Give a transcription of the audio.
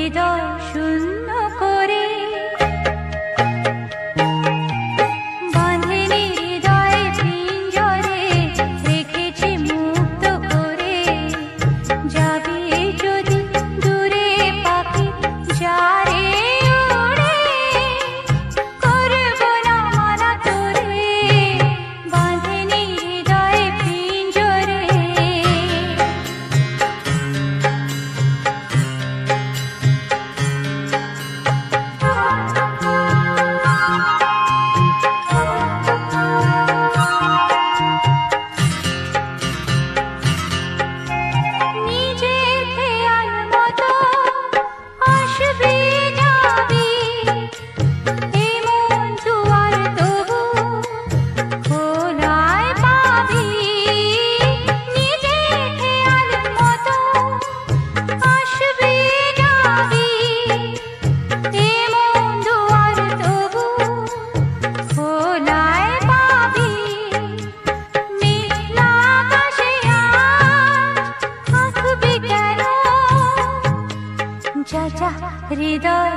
হৃদয় শূন্য করে বাঁধেনি হৃদয়ে পিঞ্জরে রেখেছি মুক্ত করে যাবি যদি দূরে পাখি যারে উড়ে করব না মানা তোরে বাঁধেনি হৃদয়ে পিঞ্জরে নিজের খেয়াল মতো আসবি যাবি এমন দুয়ার তবু খোলায় পাবি নিজের খেয়াল মতো আসবি যাবি এমন দুয়ার তবু খোলায় পাবি মেঘলা আকাশে আজ থাকবি কেন যা যা হৃদয়